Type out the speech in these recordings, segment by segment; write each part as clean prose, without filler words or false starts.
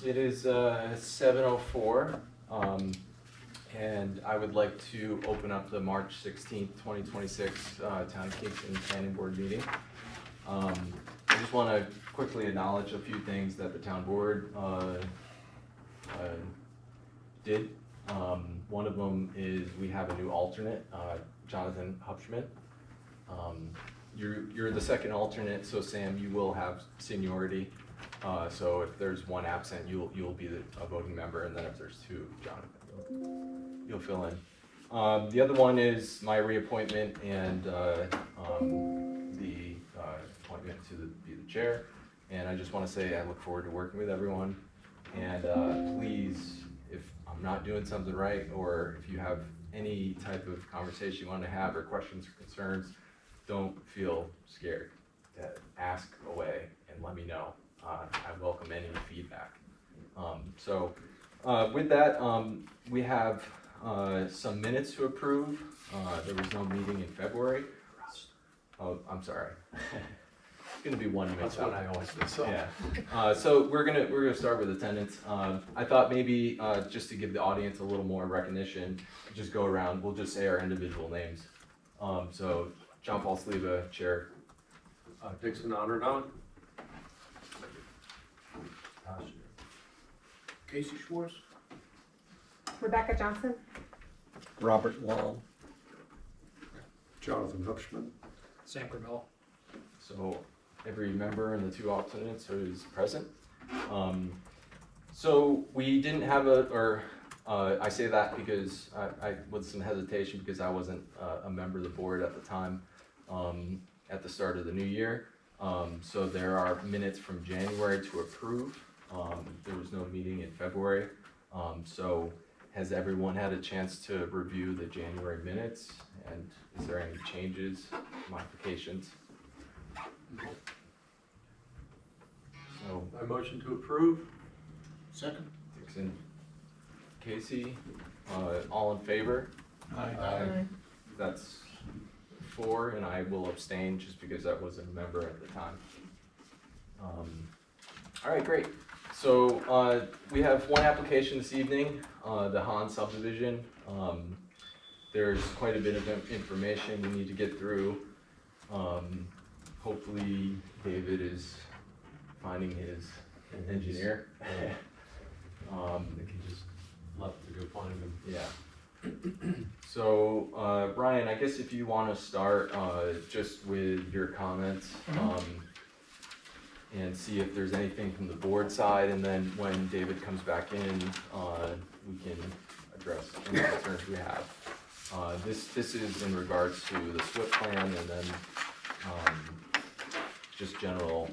It is 7:04, and I would like to open up the March 16th, 2026 Town of Kingston Planning Board meeting. I just want to quickly acknowledge a few things that the Town Board did. One of them is we have a new alternate, Jonathan Hubschman. You're the second alternate, so Sam, you will have seniority. So if there's one absent, you'll be a voting member, and then if there's two, Jonathan, you'll fill in. The other one is my reappointment and the appointment to be the chair. And I just want to say I look forward to working with everyone. And please, if I'm not doing something right, or if you have any type of conversation you want to have or questions or concerns, don't feel scared to ask away and let me know. I welcome any feedback. With that, we have some minutes to approve. There was no meeting in February. Oh, I'm sorry. It's gonna be 1 minute. That's what I always do. Yeah. So we're gonna start with attendance. I thought maybe just to give the audience a little more recognition, just go around. We'll just say our individual names. So John Paul Sliva, chair. Dixon Honor. Casey Schwartz. Rebecca Johnson. Robert Wall. Jonathan Hubschman. Sam Gravel. So every member and the two alternates is present. So we didn't have I say that because I with some hesitation because I wasn't a member of the board at the time at the start of the new year. So there are minutes from January to approve. There was no meeting in February. So has everyone had a chance to review the January minutes? And is there any changes, modifications? So I motion to approve. Second. Dixon, Casey, all in favor? Aye. That's 4, and I will abstain just because I wasn't a member at the time. All right, great. So we have one application this evening, the Hahne Subdivision. There's quite a bit of information we need to get through. Hopefully David is finding his engineer. I think he just left to go find him. Yeah. So Ryan, I guess if you want to start just with your comments and see if there's anything from the board side, and then when David comes back in, we can address any concerns we have. This is in regards to the SWIP plan, and then just general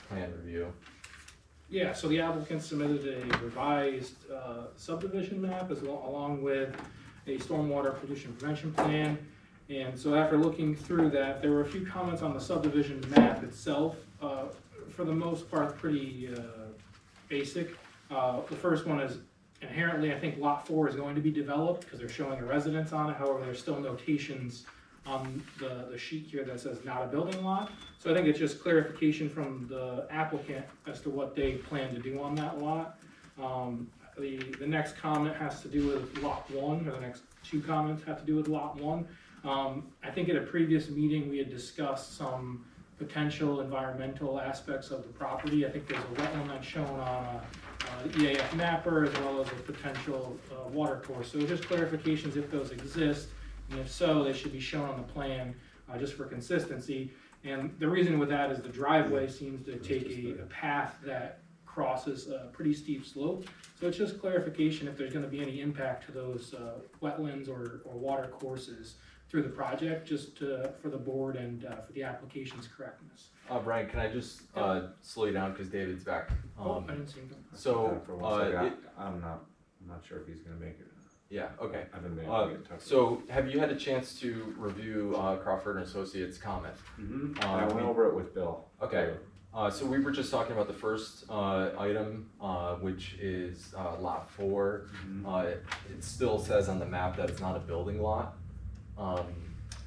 plan review. Yeah, so the applicant submitted a revised subdivision map along with a stormwater pollution prevention plan. And so after looking through that, there were a few comments on the subdivision map itself. For the most part, pretty basic. The first one is inherently, I think lot 4 is going to be developed because they're showing a residence on it. However, there's still notations on the sheet here that says not a building lot. So I think it's just clarification from the applicant as to what they plan to do on that lot. The next comment has to do with lot 1, or the next 2 comments have to do with lot 1. I think at a previous meeting we had discussed some potential environmental aspects of the property. I think there's a wetland that's shown on the EAF mapper, as well as a potential water course. So just clarifications if those exist, and if so, they should be shown on the plan just for consistency. And the reason with that is the driveway seems to take a path that crosses a pretty steep slope. So it's just clarification if there's going to be any impact to those wetlands or water courses through the project, just for the board and for the application's correctness. Brian, can I just slow you down because David's back? I didn't see him. So I'm not sure if he's gonna make it. yeah, okay. I've been meaning to get in touch with So have you had a chance to review Crawford and Associates' comment? him. I went over it with Bill. Okay. So we were just talking about the first item, which is lot 4. It still says on the map that it's not a building lot.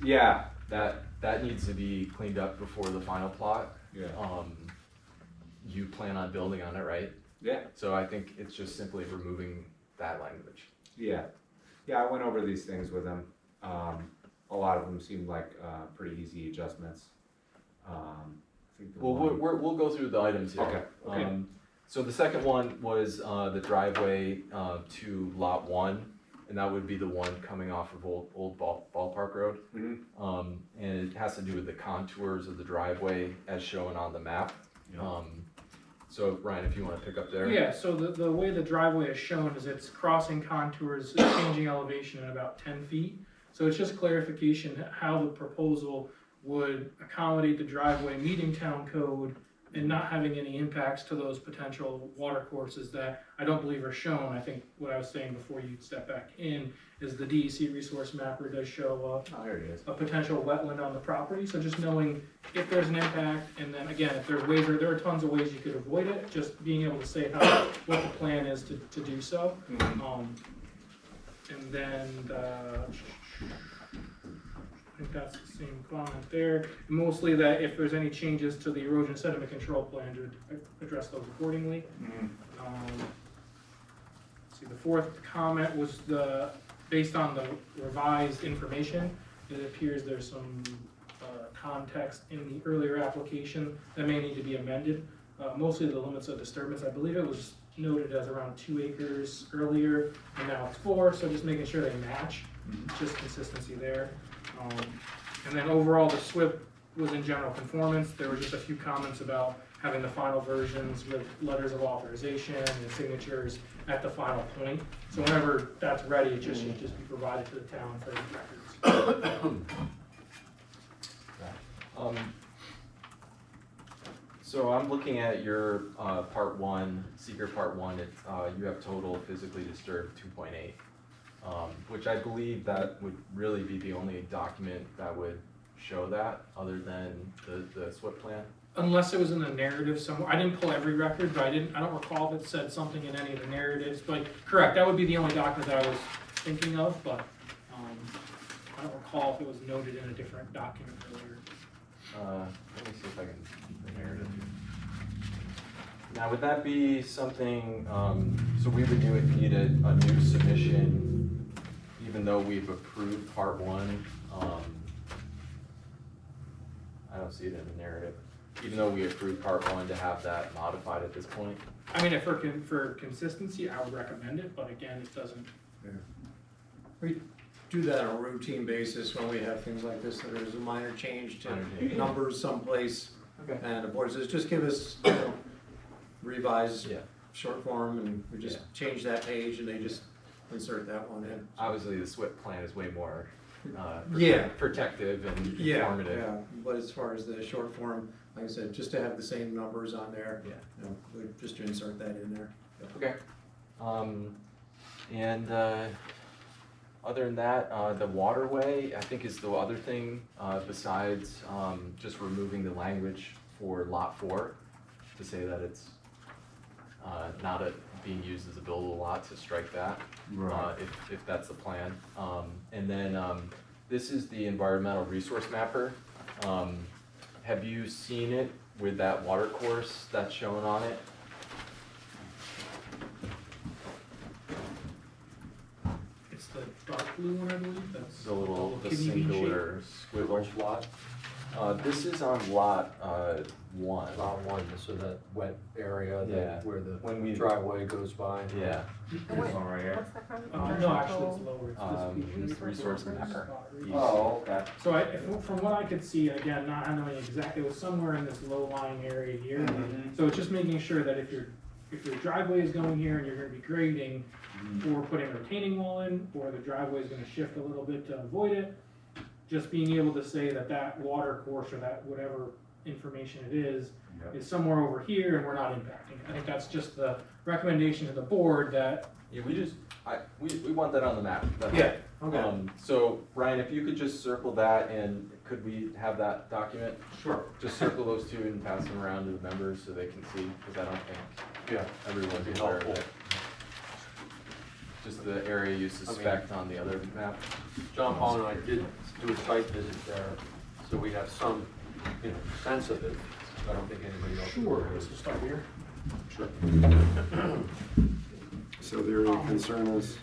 Yeah. That needs to be cleaned up before the final plot. Yeah. you plan on building on it, right? Yeah, So I think it's just simply removing that language. yeah. Yeah, I went over these things with him. A lot of them seemed like, pretty easy adjustments. I think the Well, one- we'll go through the items here. Okay. So the second one was, the driveway, to lot one, and that would be the one coming off of Old Ballpark Road. Mhm. And it has to do with the contours of the driveway as shown on the map. So Ryan, if you wanna pick up there. Yeah, so the way the driveway is shown is it's crossing contours, changing elevation in about 10 feet. So it's just clarification how the proposal would accommodate the driveway meeting town code and not having any impacts to those potential water courses that I don't believe are shown. I think what I was saying before you step back in is the DEC resource mapper does show Oh, there it is. a potential wetland on the property, so just knowing if there's an impact, and then again, if there's ways, there are tons of ways you could avoid it, just being able to say what the plan is to do so. And then, I think that's the same comment there, mostly that if there's any changes to the erosion sediment control plan, to address those accordingly. Let's see, the fourth comment was based on the revised information, it appears there's some context in the earlier application that may need to be amended. Mostly the limits of disturbance, I believe it was noted as around 2 acres earlier, and now it's 4, so just making sure they match, just consistency there. And then overall, the SWIP was in general conformance. There were just a few comments about having the final versions with letters of authorization and signatures at the final point. So whenever that's ready, it should just be provided to the town for the records. So I'm looking at your, part one, seeker part one, you have total physically disturbed 2.8. Which I believe that would really be the only document that would show that, other than the SWIP plan. Unless it was in the narrative somewhere. I didn't pull every record, but I don't recall if it said something in any of the narratives, but correct, that would be the only document that I was thinking of, but, I don't recall if it was noted in a different document earlier. Let me see if I can keep the narrative here. Now, would that be something, so we would need a new submission, even though we've approved part one? I don't see it in the narrative. Even though we approved part one, to have that modified at this point? I mean, for consistency, I would recommend it, but again, it doesn't. We do that on a routine basis when we have things like this, that there's a minor change Minor to change. numbers someplace. Okay. And the board says, just give us, revise Yeah. short form, and we just change that page, and they just insert that one in. Obviously, the SWIP plan is way more, Yeah. protective and Yeah, informative. yeah, but as far as the short form, like I said, just to have the same numbers on there, Yeah. just to insert that in there. Okay. And other than that, the waterway, I think, is the other thing, besides just removing the language for lot 4, to say that it's not being used as a buildable lot, to strike that, if that's the plan. And then this is the environmental resource mapper. Have you seen it with that water course that's shown on it? It's the dark blue one, I believe, that's. The little, the kidney bean shape. singular squiggle. Lot, This is on lot 1. lot one, so that wet area Yeah. that, where When we- the driveway goes by. Yeah. And what- one right here. What's that from? No, actually, it's lower, it's this piece. Resource mapper. Oh, okay. So from what I could see, again, not knowing exactly, it was somewhere in this low-lying area here. Mhm. So it's just making sure that if your driveway is going here and you're gonna be grading, or putting a retaining wall in, or the driveway is gonna shift a little bit to avoid it, just being able to say that that water course or that whatever information it is somewhere over here and we're not impacting it. I think that's just the recommendation to the board that. Yeah, we want that on the map. That's Yeah, all. okay. So Ryan, if you could just circle that, and could we have that document? Sure. Just circle those two and pass them around to the members so they can see, because I don't think Yeah. everyone's Be aware of helpful. it. Just the area you suspect on the other map. John Paul and I did do a site visit there, so we have some, sense of it. I don't think anybody else. Sure, so we'll start here. So their concern is,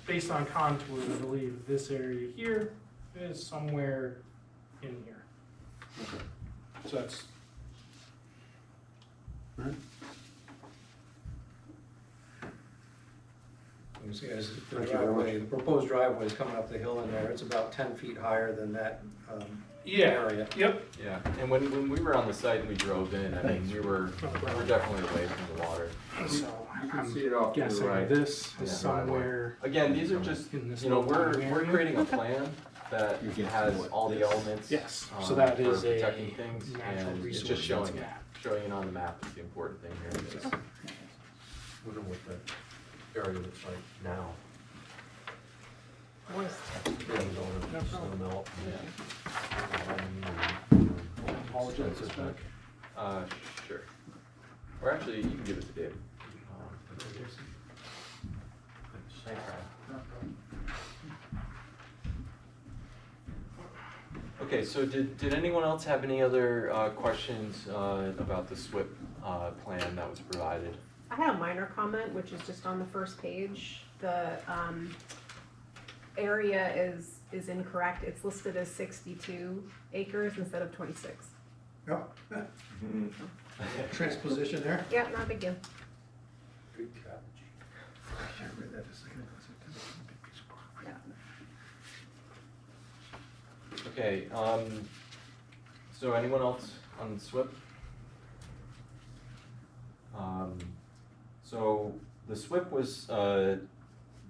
Based on contours, I believe this area here is somewhere in here. So that's, You can see as the Thank you very driveway, the proposed driveway is coming up the hill in there, it's about 10 feet higher than that yeah, area. yep. Yeah, and when we were on the site and we drove in, I mean, we were definitely away from the water. So You can I'm see it off to the guessing right. this Yeah. is somewhere Again, these are just, in this you know, little we're area. creating a plan that has all the elements. Yes, so um, that for is a protecting things, natural and it's resource just showing it. map. Showing it on the map is the important thing here. Wonder what that area looks like now. Moist. Things on it, snow melt. Apologize, it's back. Sure. Or actually, you can give it to David. Thanks, Ryan. Okay, so did anyone else have any other questions about the SWIP plan that was provided? I had a minor comment, which is just on the first page. The area is incorrect. It's listed as 62 acres instead of 26. Oh, transposition there. Yep, not a big deal. Good catch. Yeah. Okay, so anyone else on SWIP? So the SWIP was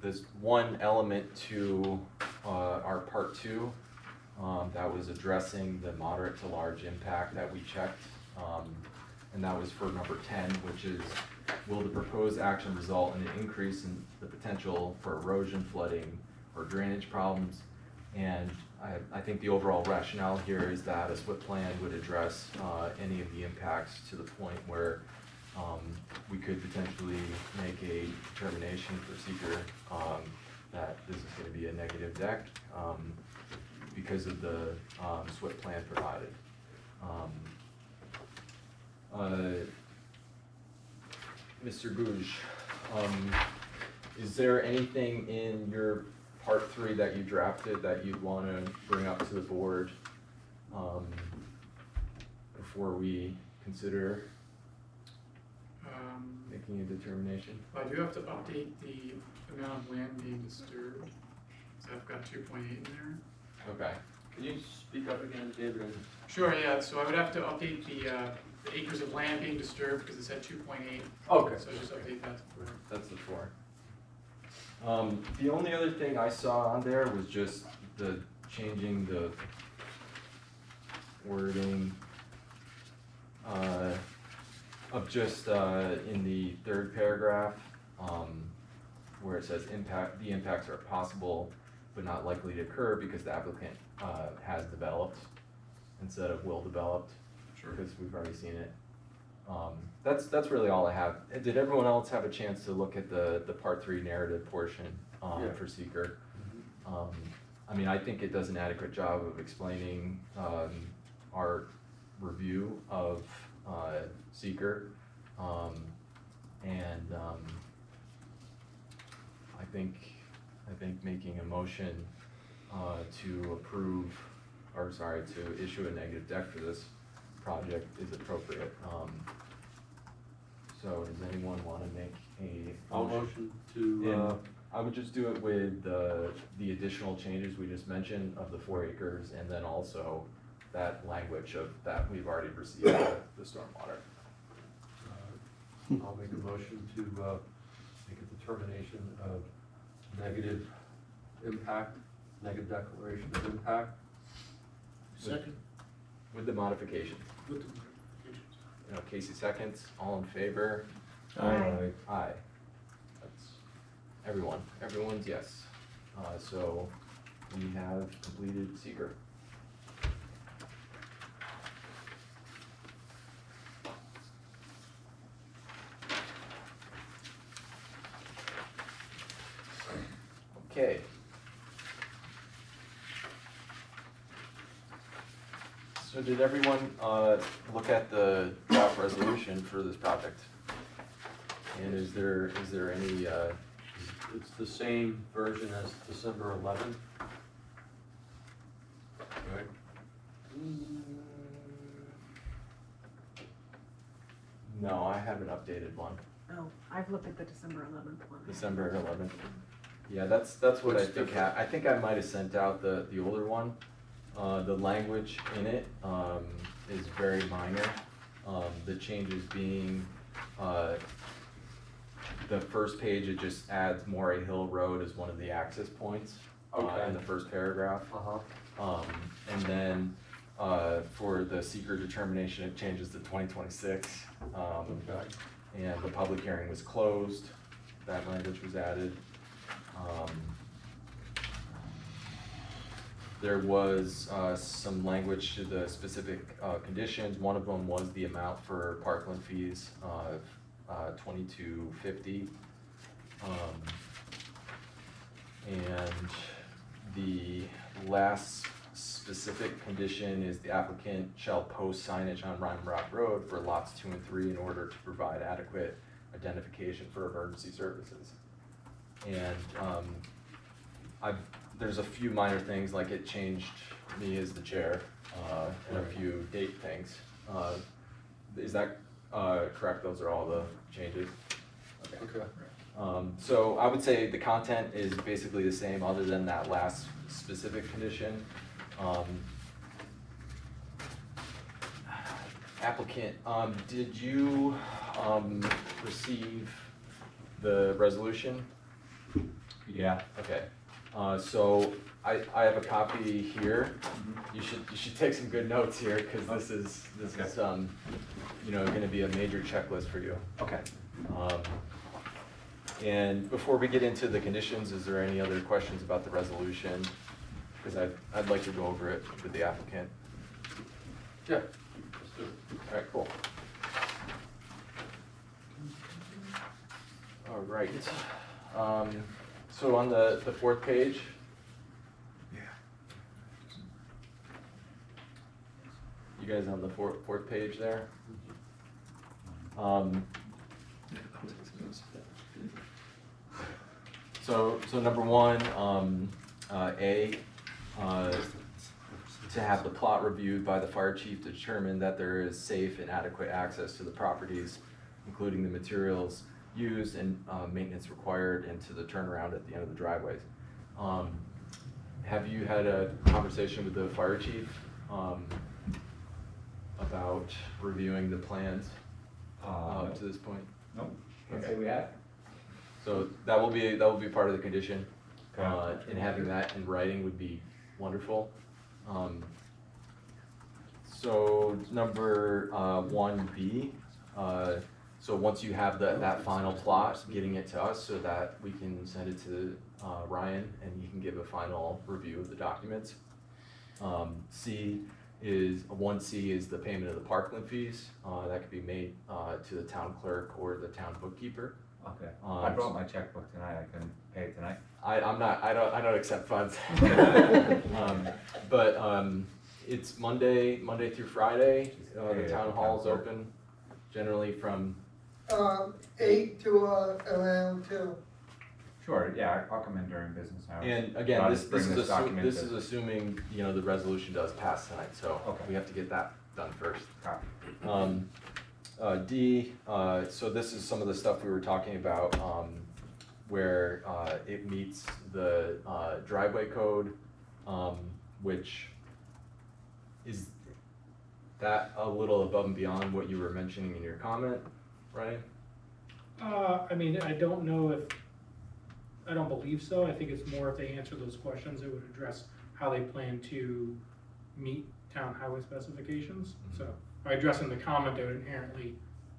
this one element to our part two that was addressing the moderate to large impact that we checked. And that was for number 10, which is, will the proposed action result in an increase in the potential for erosion, flooding, or drainage problems? And I think the overall rationale here is that a SWIP plan would address any of the impacts to the point where we could potentially make a determination for seeker that this is going to be a negative deck because of the SWIP plan provided. Mr. Gouge, is there anything in your part 3 that you drafted that you'd want to bring up to the board before we consider making a determination? I do have to update the amount of land being disturbed, so I've got 2.8 in there. Okay. Can you speak up again, David? Sure, yeah, so I would have to update the acres of land being disturbed, because it said 2.8, Okay. so just update that to 4. That's the 4. The only other thing I saw on there was just the changing the wording of just in the 3rd paragraph where it says the impacts are possible but not likely to occur because the applicant has developed instead of will developed. Sure. Because we've already seen it. That's really all I have. Did everyone else have a chance to look at the part 3 narrative portion Yeah. for seeker? I mean, I think it does an adequate job of explaining our review of seeker, and I think making a motion to approve, or sorry, to issue a negative deck for this project is appropriate. So does anyone want to make a I'll motion? motion to, And I would just do it with the additional changes we just mentioned of the 4 acres, and then also that language of that we've already received the stormwater. I'll make a motion to make a determination of negative impact, negative declaration of impact. Second. With the modifications. With the modifications. Casey seconds, all in favor? Aye. Aye. That's everyone. Everyone's yes. So we have completed seeker. Okay. So did everyone, look at the draft resolution for this project? And is there any, It's the same version as December 11th. Right? no, I have an updated one, Oh, I've looked at the December 11th one. December 11th. Yeah, that's what I What's think, different? I think I might have sent out the older one. The language in it, is very minor. The changes being, the first page, it just adds Moray Hill Road as one of the access points, Okay. in the first paragraph. Uh-huh. And then, for the seeker determination, it changes to 2026. Okay. And the public hearing was closed, that language was added. There was, some language to the specific, conditions. One of them was the amount for parkland fees of, $22.50. And the last specific condition is the applicant shall post signage on Rymrock Road for lots 2 and 3 in order to provide adequate identification for emergency services. And, there's a few minor things, like it changed me as the chair, and a few date things. Is that, correct? Those are all the changes? Okay. So I would say the content is basically the same, other than that last specific condition. Applicant, did you, receive the resolution? Yeah. Okay, so I have a copy here. You should take some good notes here, because this is, you know, gonna be a major checklist for you. Okay. And before we get into the conditions, is there any other questions about the resolution? Because I'd like to go over it with the applicant. Yeah. Let's do it. All right, cool. All right. So on the fourth page. You guys on the fourth page there? So number one, to have the plot reviewed by the fire chief to determine that there is safe and adequate access to the properties, including the materials used and maintenance required, and to the turnaround at the end of the driveways. Have you had a conversation with the fire chief about reviewing the plans to this point? Nope. Can't Okay. say we have. So that will be part of the condition, Okay. and having that in writing would be wonderful. So number 1B, so once you have that final plot, getting it to us so that we can send it to Ryan and he can give a final review of the documents. 1C is the payment of the parkland fees, that could be made to the town clerk or the town bookkeeper. Okay. I brought my checkbook tonight. I can pay it tonight. I don't accept funds. But it's Monday through Friday, the town hall's open, generally from, 8 to around 2. Sure, yeah, I'll come in during business hours. and again, I'll this just bring this document this to- is assuming, you know, the resolution does pass tonight, so Okay. we have to get that done first. Copy. D, so this is some of the stuff we were talking about, where it meets the driveway code, which is that a little above and beyond what you were mentioning in your comment, Ryan? I mean, I don't believe so. I think it's more if they answer those questions, it would address how they plan to meet town highway specifications. So by addressing the comment, they would inherently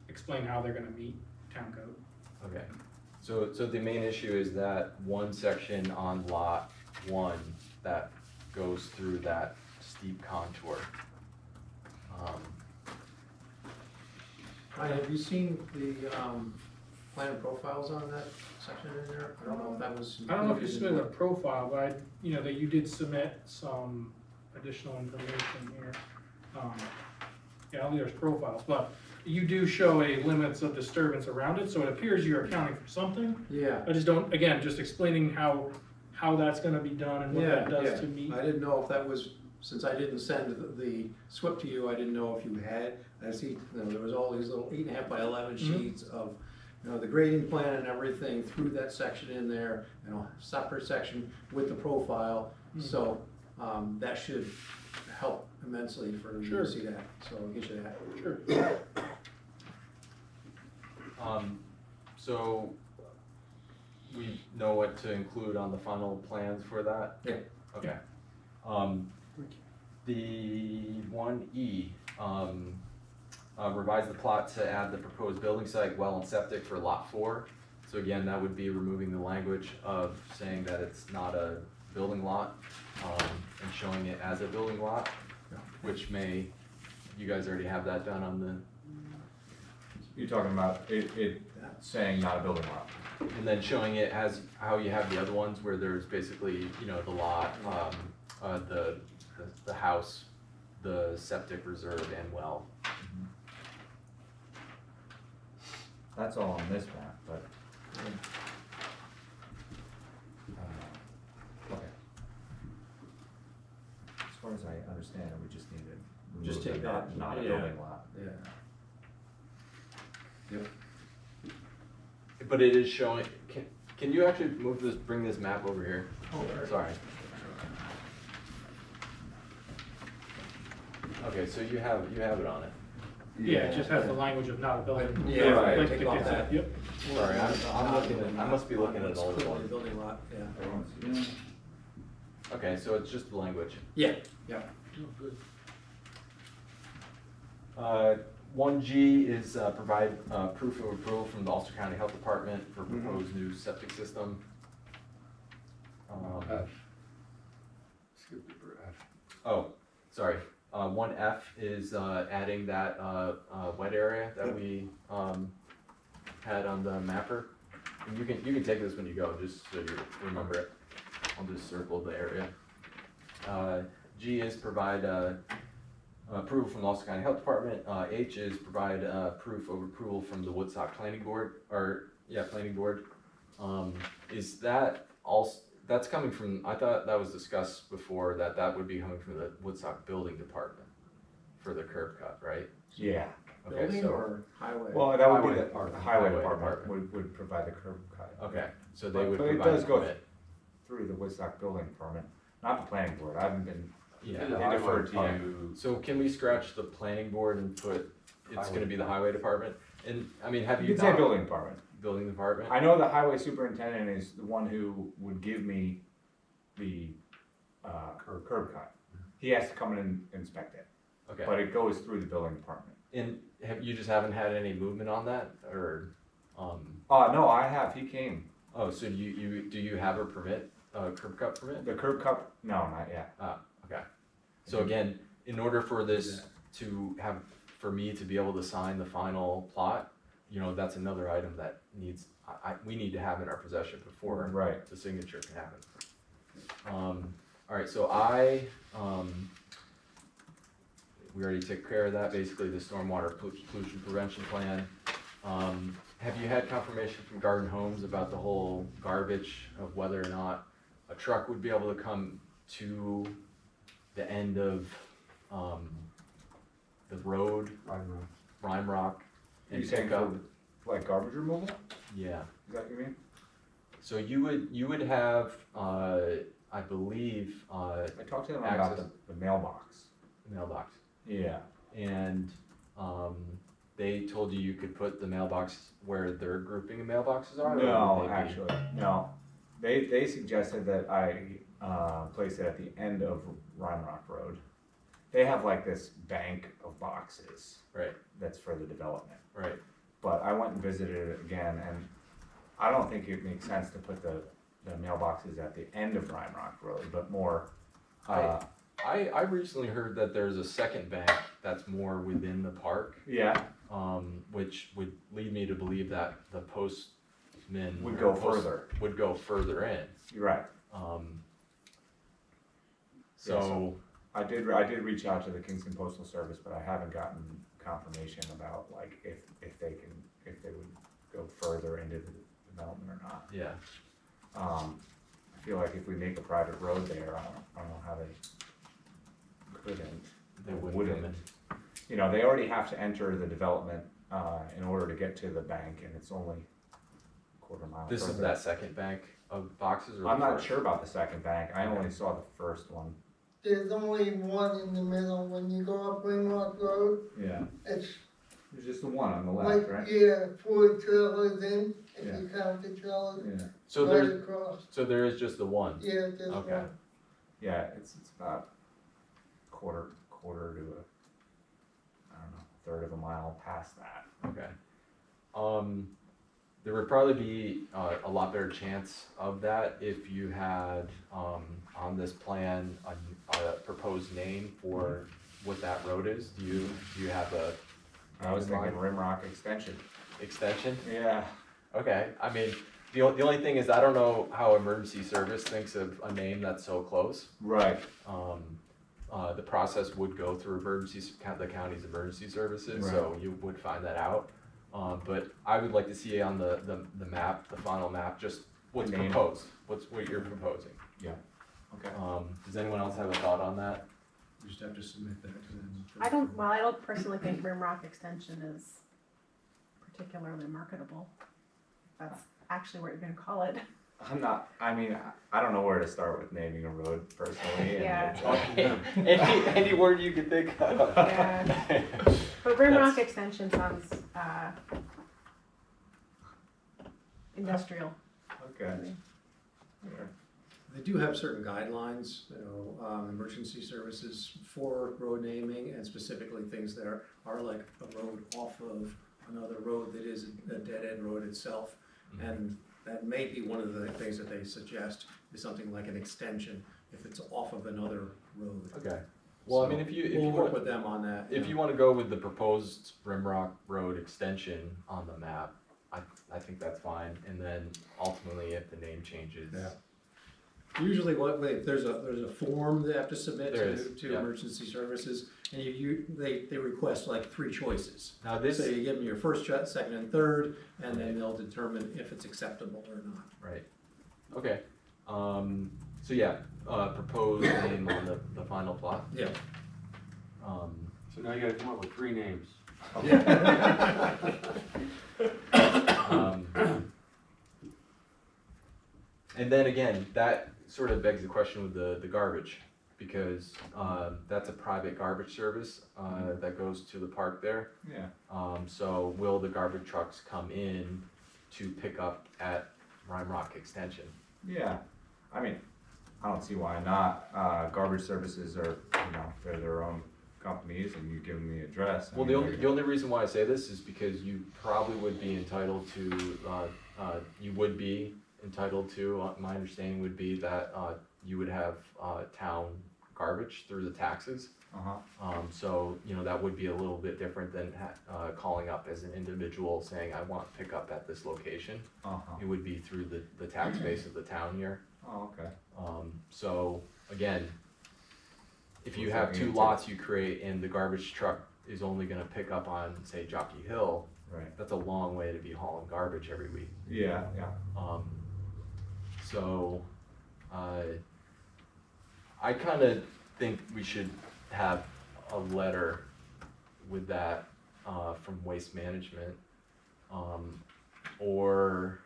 explain how they're gonna meet town code. Okay, so the main issue is that one section on lot 1 that goes through that steep contour. Ryan, have you seen the, plan and profiles on that section in there? I don't know if that was. I don't know if you submitted a profile, but you know, that you did submit some additional information here. There's profiles, but you do show a limits of disturbance around it, so it appears you're accounting for something. Yeah. I just don't, again, just explaining how that's gonna be done and what that does to meet. I didn't know if that was, since I didn't send the SWIP to you, I didn't know if you had, I see, you know, there was all these little 8.5 by 11 sheets of, you know, the grading plan and everything through that section in there, you know, separate section with the profile, so, that should help immensely for you Sure. to see that, so I'll get you that. Sure. So we know what to include on the final plans for that? Yeah. Okay. The 1E, revise the plot to add the proposed building site, well and septic for lot 4. So again, that would be removing the language of saying that it's not a building lot, and showing it as a building lot, which you guys already have that done on the, You're talking about it saying not a building lot. and then showing it as how you have the other ones where there's basically, you know, the lot, the house, the septic reserve and well. That's all on this map, but. Okay. As far as I understand it, we just need to Just remove take the that, not a yeah. building lot. Yeah. But it is showing, can you actually bring this map over here? Sorry. Okay, so you have it on it. Yeah, it just has the language of not a building. Yeah, right, Like take the off kids that. said, Yep. Sorry, I must be looking at an old It's one. clearly a building lot, yeah. Everyone see that? Okay, so it's just the language. Yeah. 1G is provide proof of approval from the Ulster County Health Department for proposed new septic system. F. Skip number F. Oh, sorry. 1F is adding that wet area that we had on the mapper. And you can take this when you go, just so you remember it. I'll just circle the area. G is provide approval from the Ulster County Health Department. H is provide proof of approval from the Woodstock Planning Board, Planning Board. Is that also, that's coming from, I thought that was discussed before, that would be coming from the Woodstock Building Department for the curb cut, right? Yeah. Okay, Building so, or highway? Well, that would Highway be the department. highway Highway department department. would provide the curb cut. okay, so they would But it provide does the go permit. through the Woodstock Building Department, not the planning board. I haven't been, Yeah. And the they defer highway to you. So can we scratch the planning board and put, it's Highway gonna be the highway department? And, I mean, have You you can say not, building department. building department? I know the highway superintendent is the one who would give me the curb cut. He has to come in and inspect it, Okay, but it goes through the building department. and you just haven't had any movement on that, or, No, I have, he came. oh, so do you have a permit, curb cut permit? The curb cut, no, not yet. Okay, so again, in order for this to have, for me to be able to sign the final plot, you know, that's another item that needs, we need to have in our possession before Right. the signature can happen. Alright, so we already took care of that, basically the stormwater pollution prevention plan. Have you had confirmation from Garden Homes about the whole garbage of whether or not a truck would be able to come to the end of, the road, Rymrock, You and saying pick up? for like garbage removal? Yeah, Is that what you mean? so you would have, I believe, I talked to them about Access. the mailbox. mailbox. Yeah. And they told you could put the mailbox where their grouping of mailboxes are? or No, would they be- actually, no. They suggested that I place it at the end of Rymrock Road. They have like this bank of boxes Right, that's for the development. right. But I went and visited it again, and I don't think it makes sense to put the mailboxes at the end of Rymrock Road, but more, I recently heard that there's a second bank that's more within the park, yeah, which would lead me to believe that the postman. Would or go post- further. Would go further in. you're right. So, I did reach out to the Kingston Postal Service, but I haven't gotten confirmation about like if they would go further into the development or not. Yeah, I feel like if we make a private road there, I don't know how they couldn't. they or wouldn't come in. You know, they already have to enter the development, in order to get to the bank, and it's only a quarter mile. This is further. that second bank of boxes, or I'm the not first? sure about the second bank, I only saw the first one. There's only one in the middle, when you go up Rymrock Road, Yeah. it's There's just the one on the like, left, right? yeah, 4 trailers in, if Yeah. you count the trailers, Yeah, So right there's, across, so there is just the one? yeah, this Okay. one. yeah, it's about quarter to I don't know, third of a mile past that. Okay. There would probably be a lot better chance of that if you had, on this plan, a proposed name for what that road is. Do you have a I was thinking Rymrock Extension. extension? Yeah. Okay, I mean, the only thing is, I don't know how emergency service thinks of a name that's so close. Right. The process would go through the county's emergency services, so you would find that out. But I would like to see on the map, the final map, just what's The name. proposed, what you're proposing. Yeah. Okay. Does anyone else have a thought on that? You just have to submit that to them. I don't personally think Rymrock Extension is particularly marketable. That's actually what you're gonna call it. I don't know where to start with naming a road personally. and Yeah. it's, Any word you could think of. Yeah. But Rymrock Extension sounds, industrial. Okay. to me. Yeah. They do have certain guidelines, emergency services for road naming, and specifically things that are like a road off of another road that is a dead-end road itself. And that may be one of the things that they suggest, is something like an extension, if it's off of another road. Okay. Well, I So mean, if you we'll work want, with them on that. if you want to go with the proposed Rymrock Road extension on the map, I think that's fine. And then ultimately, if the name changes. Yeah. Usually there's a form they have to submit There is, to yeah. emergency services, and they request like 3 choices. Now this, So you give them your first, second, and third, and then they'll determine if it's acceptable or not. right, okay. So yeah, proposed name on the final plot. Yeah. So now you gotta come up with 3 names. And then again, that sort of begs the question with the garbage, because that's a private garbage service that goes to the park there. Yeah. So will the garbage trucks come in to pick up at Rymrock Extension? Yeah. I mean, I don't see why not. Garbage services are, they're their own companies, and you give them the address. I Well, mean, the only reason why I say this is because you probably would be entitled to, my understanding would be that you would have town garbage through the taxes. Uh-huh. So, that would be a little bit different than calling up as an individual saying, I want pickup at this location. Uh-huh. It would be through the tax base of the town here. Oh, okay. So, again, if you What's have that 2 mean? lots you create and the garbage truck is only gonna pick up on, say, Jockey Hill, Right. that's a long way to be hauling garbage every week. Yeah, yeah. So, I kinda think we should have a letter with that, from Waste Management. Or,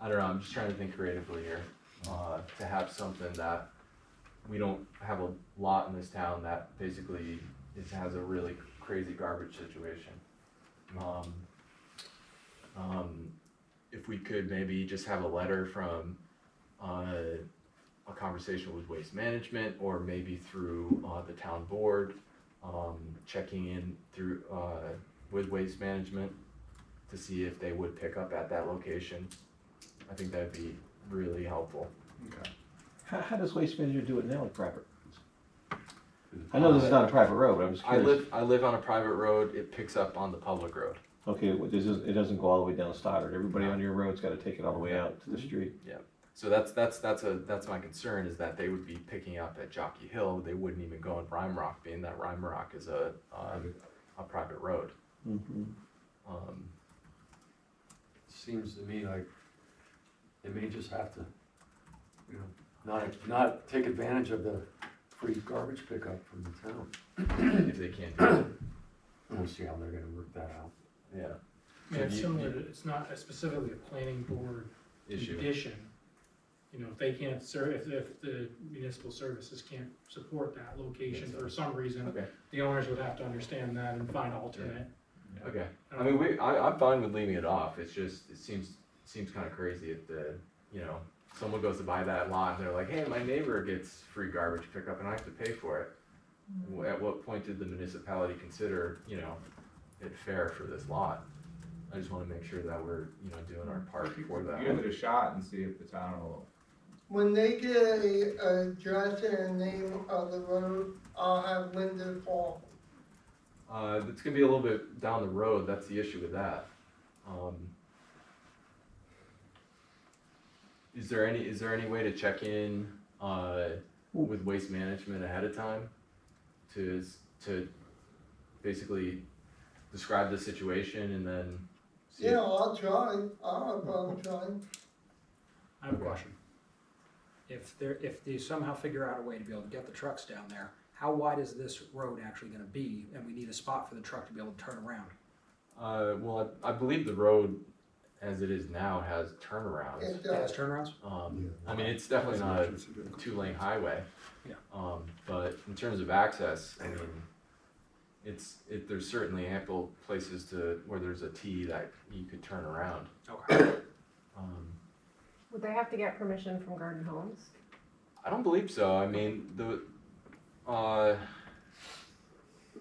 I don't know, I'm just trying to think creatively here, to have something that we don't have a lot in this town that basically has a really crazy garbage situation. If we could maybe just have a letter from, a conversation with Waste Management, or maybe through, the town board, checking in through, with Waste Management to see if they would pick up at that location. I think that'd be really helpful. Okay. How does Waste Management do it now with private roads? I know this is not a private road, but I'm just curious. I live on a private road, it picks up on the public road. Okay, it doesn't go all the way down Stoddard. Everybody on your road's gotta take it all the way out to the street. So that's my concern, is that they would be picking up at Jockey Hill, they wouldn't even go in Rymrock, being that Rymrock is a private road. Mhm. Seems to me like they may just have to, you know, not take advantage of the free garbage pickup from the town. If they can't do it, We'll see how they're gonna work that out. yeah. I mean, it's similar, it's not specifically a planning board Issue. condition. You know, if they can't if the municipal services can't support that location for some reason, Okay, the owners would have to understand that and find alternate. okay. I mean, I'm fine with leaving it off, it's just, it seems kinda crazy if someone goes to buy that lot and they're like, hey, my neighbor gets free garbage pickup and I have to pay for it. At what point did the municipality consider, it fair for this lot? I just wanna make sure that we're, doing our part for that. Give it a shot and see if the town will. When they get a address and a name of the road, I'll have Linda call. It's gonna be a little bit down the road, that's the issue with that. Is there any way to check in, with waste management ahead of time? To basically describe the situation and then see if- Yeah, I'll try, I'll have a problem trying. I have a question. If they somehow figure out a way to be able to get the trucks down there, how wide is this road actually gonna be? And we need a spot for the truck to be able to turn around. Well, I believe the road as it is now has turnarounds. It It has does. turnarounds? I mean, it's definitely not a two-lane highway. Yeah. But in terms of access, I mean, there's certainly ample places where there's a T that you could turn around. Okay. Would they have to get permission from Garden Homes? I don't believe so. I mean, the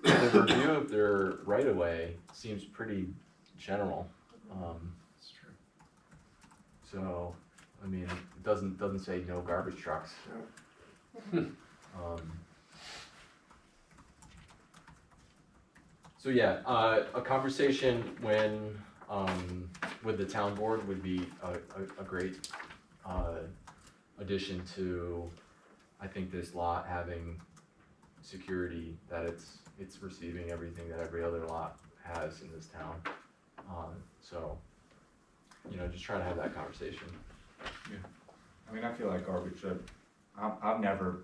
review of their right-of-way seems pretty general. That's true. So, I mean, it doesn't say no garbage trucks. So yeah, a conversation with the town board would be a great addition to, I think, this lot having security, that it's receiving everything that every other lot has in this town. So, just try to have that conversation. I mean, I feel like garbage, I've never,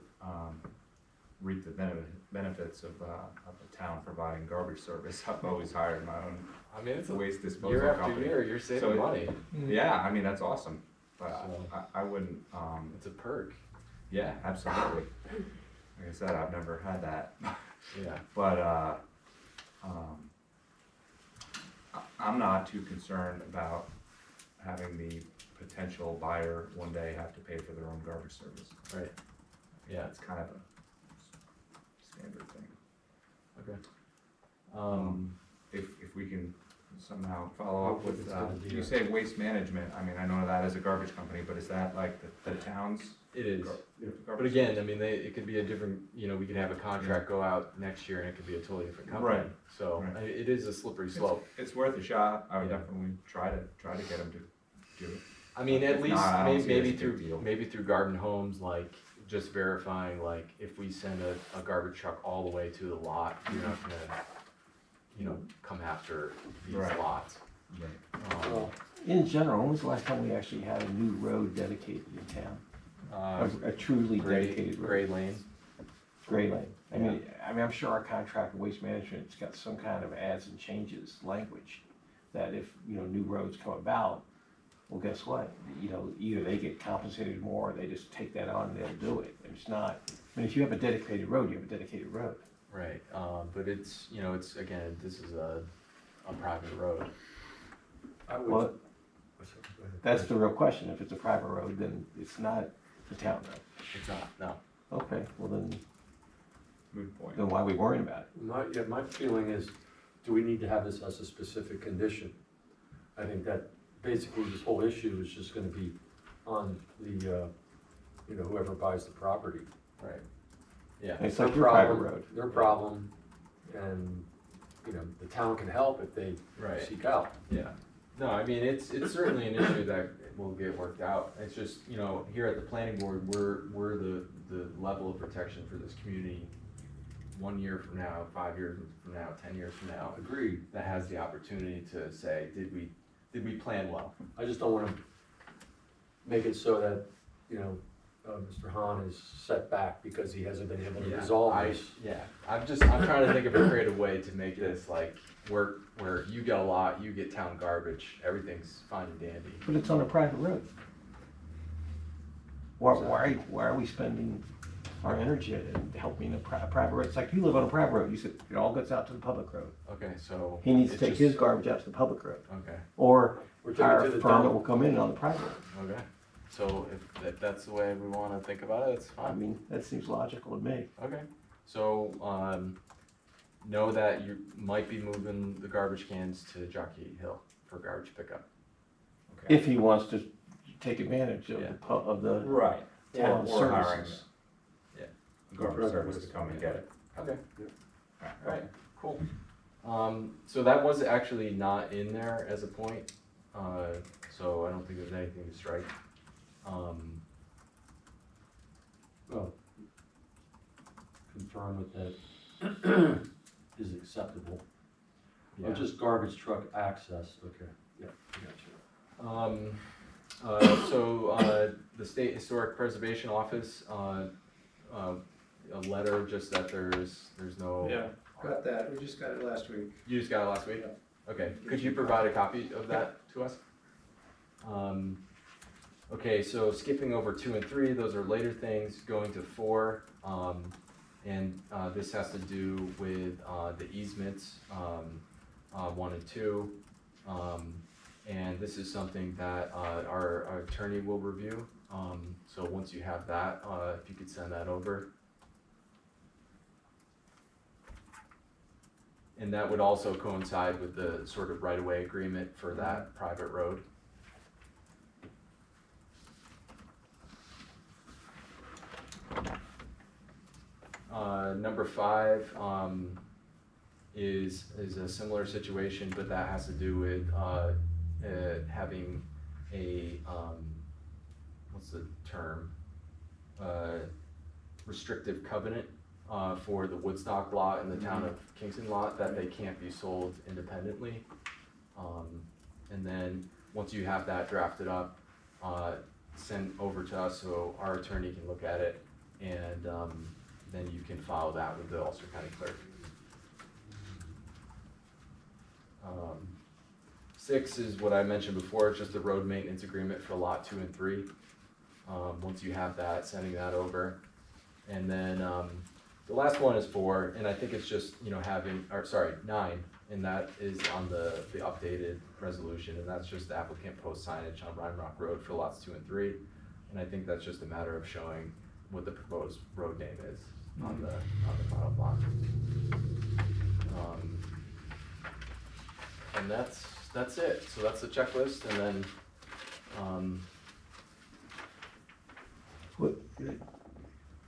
reaped the benefits of the town providing garbage service. I've always hired my own I mean, it's waste disposal year after company. year, you're saving So money. Yeah, I mean, that's awesome, but So- I wouldn't, It's a perk. yeah, absolutely. Like I said, I've never had that, Yeah. but, I'm not too concerned about having the potential buyer one day have to pay for their own garbage service. Right. Yeah. It's kind of a standard thing. Okay. If we can somehow follow up with, It's gonna be you a- say waste management, I mean, I know that as a garbage company, but is that like the town's? It is. garbage But again, I service? mean, it could be a different, we could have a contract go out next year and it could be a totally different company. Right. So Right. it is a slippery slope. It's worth a shot, I would Yeah. definitely try to get them to do it. I mean, at If least not, I don't see it as a maybe big through deal. Garden Homes, like just verifying, like if we send a garbage truck all the way to the lot, you're not gonna, come after these Right. lots. Well, In general, when was the last time we actually had a new road dedicated in town? A truly dedicated road? Gray Lane. Gray lane. I mean, I'm sure our contract with Waste Management's got some kind of adds and changes language that if, new roads come about, well, guess what? Either they get compensated more or they just take that on and they'll do it. It's not, I mean, if you have a dedicated road, you have a dedicated road. Right, but it's, again, this is a private road. I would. Well, Go ahead. that's the real question. If it's a private road, then it's not a town road. It's not, no. Okay, well then Moot point. why are we worrying about it? My feeling is, do we need to have this as a specific condition? I think that basically this whole issue is just gonna be on the, whoever buys the property. Right. Yeah. It's Their like your private problem- road. Their problem, and, the town can help if they Right. seek out. Yeah. No, I mean, it's certainly an issue that will get worked out. It's just, you know, here at the planning board, we're the level of protection for this community 1 year from now, 5 years from now, 10 years from now. Agreed. That has the opportunity to say, did we plan well? I just don't wanna make it so that, you know, Mr. Hahn is set back because he hasn't been able to resolve this. Yeah, I'm trying to think of a creative way to make this like work where you get a lot, you get town garbage, everything's fine and dandy. But it's on a private road. Why are we spending our energy in helping a private road? It's like you live on a private road, you said it all gets out to the public road. Okay, so. He needs to it's take just- his garbage out to the public road. Okay, Or We're taking hire it a to the firm that dump. will come in on the private road. okay. So if that's the way we wanna think about it, it's I fine. mean, that seems logical to me. Okay, so, know that you might be moving the garbage cans to Jockey Hill for garbage pickup. If he wants to take advantage of Yeah. of the Right. town Or hiring services. a garbage service to come and get it. Okay. Right. Alright, cool. So that was actually not in there as a point, so I don't think there's anything to strike. Well, confirm with that is acceptable. Yeah. Or just garbage truck access, okay, yeah, I got you. The State Historic Preservation Office, a letter just that there's no. Yeah, got that, we just got it last week. You just got it last week? Okay, could you provide a copy of that to us? Okay, so skipping over 2 and 3, those are later things, going to 4, and this has to do with the easements, 1 and 2. And this is something that our attorney will review. So once you have that, if you could send that over. And that would also coincide with the sort of right-of-way agreement for that private road. Number 5 is a similar situation, but that has to do with having a, what's the term? Restrictive covenant for the Woodstock lot and the Town of Kingston lot, that they can't be sold independently. And then, once you have that drafted up, send over to us so our attorney can look at it, and then you can file that with the Ulster County Clerk. 6 is what I mentioned before, it's just a road maintenance agreement for lot 2 and 3. Once you have that, sending that over. And then, the last one is 4, and I think it's just, you know, 9, and that is on the updated resolution, and that's just the applicant post signage on Rymrock Road for lots 2 and 3. And I think that's just a matter of showing what the proposed road name is on the final block. And that's it, so that's the checklist, and then,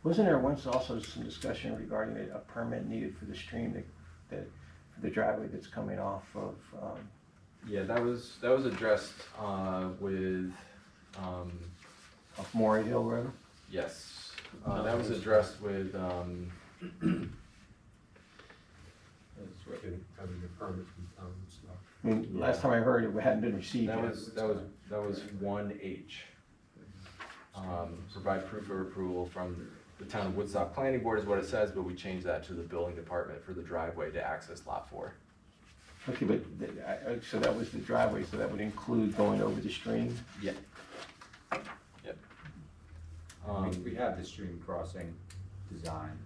Wasn't there once also some discussion regarding a permit needed for the stream for the driveway that's coming off of, yeah, that was addressed, with, off Maury Hill Road? yes, that was addressed with, Having a permit from town and stuff. I mean, last time I heard it hadn't been received that yet. was 1H. Provide proof of approval from the Town of Woodstock Planning Board is what it says, but we changed that to the building department for the driveway to access lot 4. Okay, but, so that was the driveway, so that would include going over the stream? Yep. Yep. We have the stream crossing design.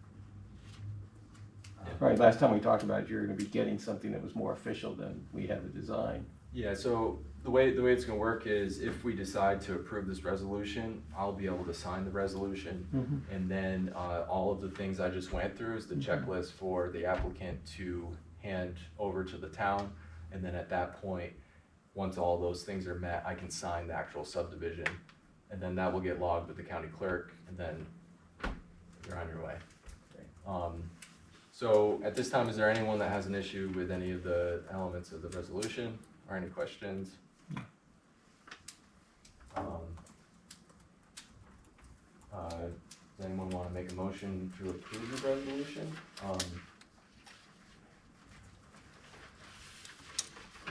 Right, last time we talked about it, you were gonna be getting something that was more official than we had the design. Yeah, so the way it's gonna work is if we decide to approve this resolution, I'll be able to sign the resolution. And then, all of the things I just went through is the checklist for the applicant to hand over to the town. And then at that point, once all those things are met, I can sign the actual subdivision. And then that will get logged with the county clerk, and then you're on your way. So at this time, is there anyone that has an issue with any of the elements of the resolution or any questions? make a motion to approve the resolution.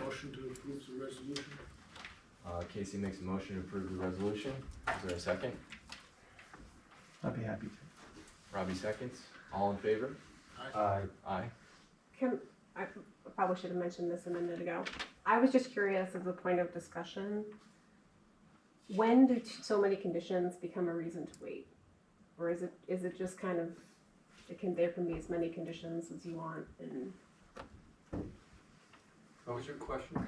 Motion to approve the resolution. Casey makes a motion to approve the resolution. Is there a second? I'd be happy to. Robbie seconds. All in favor? Aye. Aye. I probably should have mentioned this a minute ago. I was just curious as a point of discussion, when do so many conditions become a reason to wait? Or is it just kind of, there can be as many conditions as you want and, What was your question?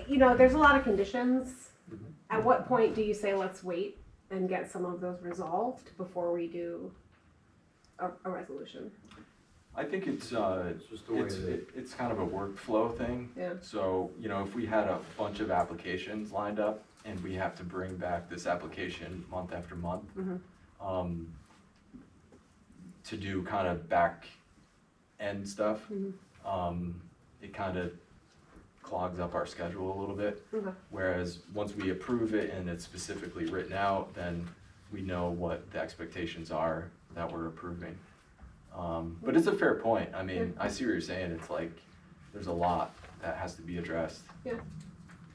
there's a lot of conditions. Mhm. At what point do you say, let's wait and get some of those resolved before we do a resolution? I think it's just the way it is. it's kind of a workflow thing. Yeah. So, if we had a bunch of applications lined up and we have to bring back this application month after month, Mhm. To do kind of back end stuff, Mhm. it kind of clogs up our schedule a little bit. Okay. Whereas once we approve it and it's specifically written out, then we know what the expectations are that we're approving. But it's a fair point. I mean, I see what you're saying. It's like, there's a lot that has to be addressed. Yeah.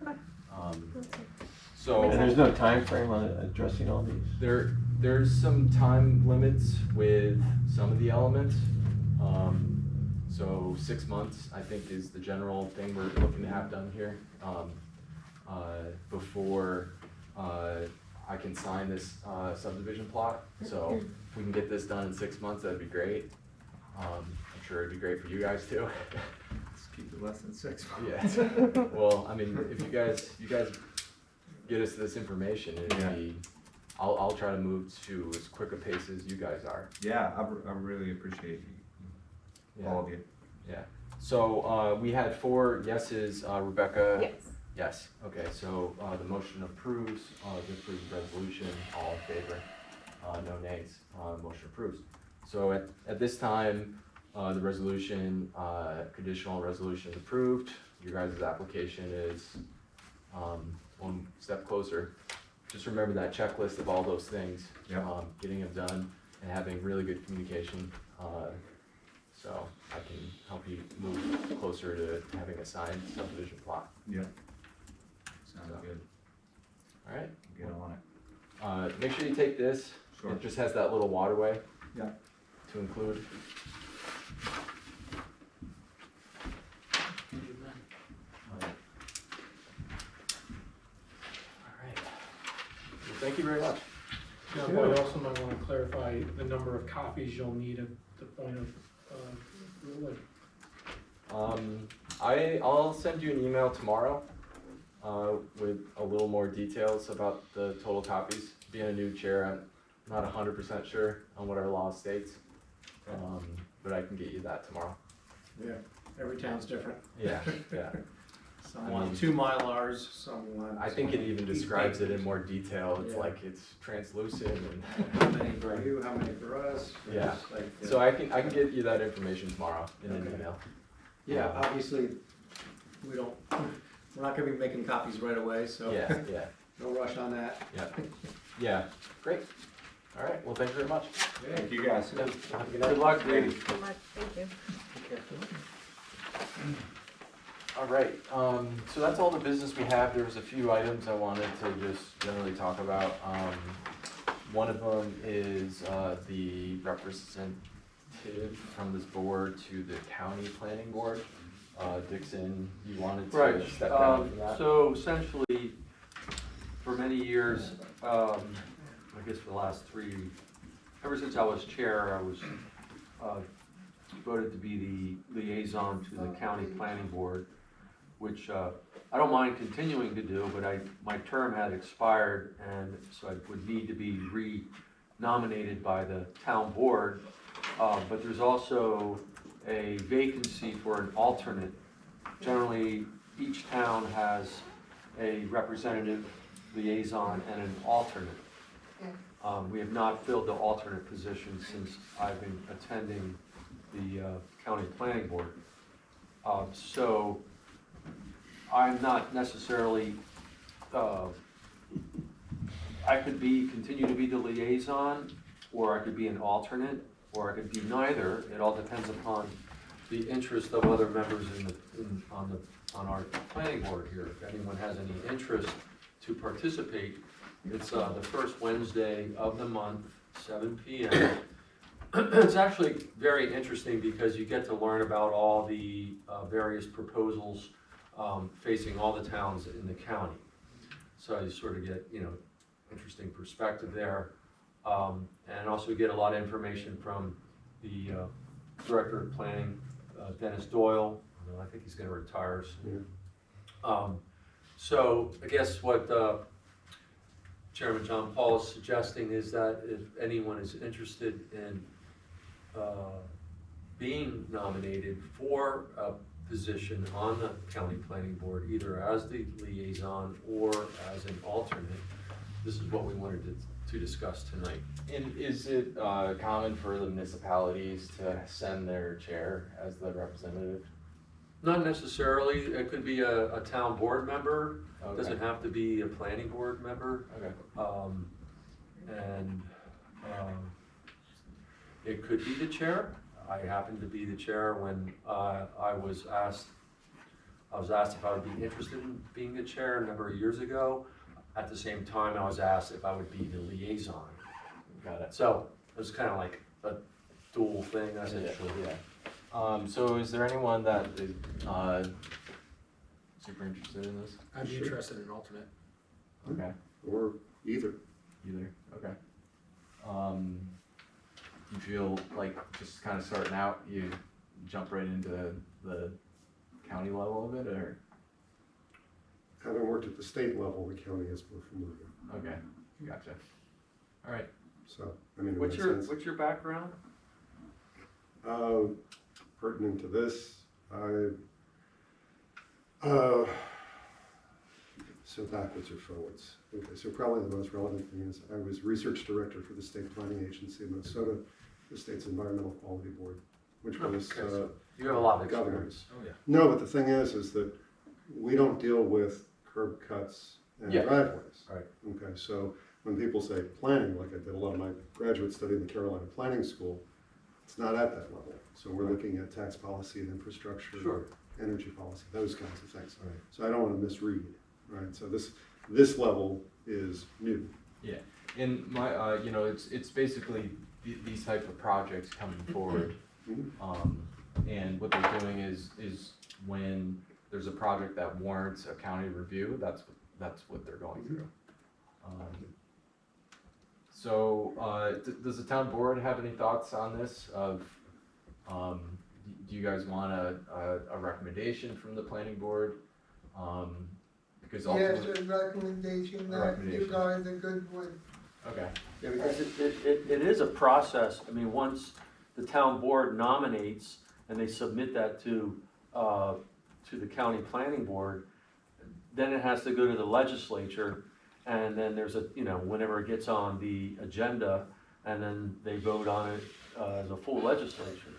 Okay. So. And there's no time frame on addressing all these? There's some time limits with some of the elements. So 6 months, I think, is the general thing we're looking to have done here. Before I can sign this subdivision plot. So if we can get this done in 6 months, that'd be great. I'm sure it'd be great for you guys too. Let's keep it less than 6 months. Yeah. Well, I mean, if you guys get us this information, I'll try to move to as quick a pace as you guys are. Yeah, I really appreciate all of you. Yeah. So we had 4 yeses. Rebecca. Yes. Yes. Okay. So the motion approves. The approved resolution. All in favor. No nays. Motion approves. So at this time, the resolution, conditional resolution is approved. Your guys' application is one step closer. Just remember that checklist of all those things. Yep. Getting them done and having really good communication. So I can help you move closer to having a signed subdivision plot. Yeah. Sounds good. All right. Get on it. Make sure you take this. Sure. It just has that little waterway. Yeah. To include. All right. Well, thank you very much. Now, I also might want to clarify the number of copies you'll need at the point of ruling. I'll send you an email tomorrow with a little more details about the total copies. Being a new chair, I'm not 100% sure on what our law states, but I can get you that tomorrow. Yeah, every town's different. Yeah, yeah. Some want 2 Mylars, some want. I think it even describes it in more detail. It's like it's translucent and. How many for you, how many for us? Yeah. It's like, So I can get you that information tomorrow in an email. Yeah, obviously, we're not gonna be making copies right away, so. Yeah, yeah, No rush on that. yeah. Yeah, great. All right, well, thank you very much. Thank you guys. Have a good Good night. luck, Dave. So much. Thank you. All right, so that's all the business we have. There was a few items I wanted to just generally talk about. One of them is the representative from this board to the county planning board. Dixon, you wanted to step down from that? So essentially, for many years, I guess for the last 3, ever since I was chair, I was voted to be the liaison to the county planning board, which I don't mind continuing to do, but my term had expired, and so I would need to be re-nominated by the town board. But there's also a vacancy for an alternate. Generally, each town has a representative, liaison, and an alternate. We have not filled the alternate position since I've been attending the county planning board. So I'm not necessarily, I could continue to be the liaison, or I could be an alternate, or I could be neither. It all depends upon the interest of other members on our planning board here. If anyone has any interest to participate, it's the first Wednesday of the month, 7 p.m. It's actually very interesting because you get to learn about all the various proposals facing all the towns in the county. So you sort of get, interesting perspective there. And also get a lot of information from the Director of Planning, Dennis Doyle. I think he's going to retire soon. So I guess what Chairman John Paul is suggesting is that if anyone is interested in being nominated for a position on the County Planning Board, either as the liaison or as an alternate, this is what we wanted to discuss tonight. And is it common for the municipalities to send their chair as the representative? Not necessarily. It could be a town board member. Okay. Doesn't have to be a planning board member. Okay. It could be the chair. I happened to be the chair when I was asked if I would be interested in being the chair a number of years ago. At the same time, I was asked if I would be the liaison. Got it. So it was kind of like a dual thing, essentially. Yeah. So is there anyone that is super interested in this? I'd be interested in an alternate. Okay. Or either. Either. Okay. You feel like just kind of starting out, you jump right into the county level of it, or? Having worked at the state level, the county is more familiar. Okay, gotcha. All right. So, I mean, What's your background? Pertinent to this, so backwards or forwards. Okay, so probably the most relevant thing is I was research director for the State Planning Agency in Minnesota, the state's Environmental Quality Board, which was Okay, so you have a lot of governor. experience. Oh, yeah. No, but the thing is that we don't deal with curb cuts and Yeah. driveways. Right. Okay, so when people say planning, like I did a lot of my graduate study in the Carolina Planning School, it's not at that level. So we're looking at tax policy and infrastructure, Sure. energy policy, those kinds of things. Right. So I don't want to misread, right? So this level is new. Yeah, and my, it's basically these type of projects coming forward. And what they're doing is when there's a project that warrants a county review, that's what they're going through. Does the town board have any thoughts on this of, do you guys want a recommendation from the planning board? Because Yes, ultimately, a recommendation that you guys are good with. okay, Yeah, because it is a process. I mean, once the town board nominates and they submit that to the county planning board, then it has to go to the legislature, and then there's whenever it gets on the agenda, and then they vote on it as a full legislature.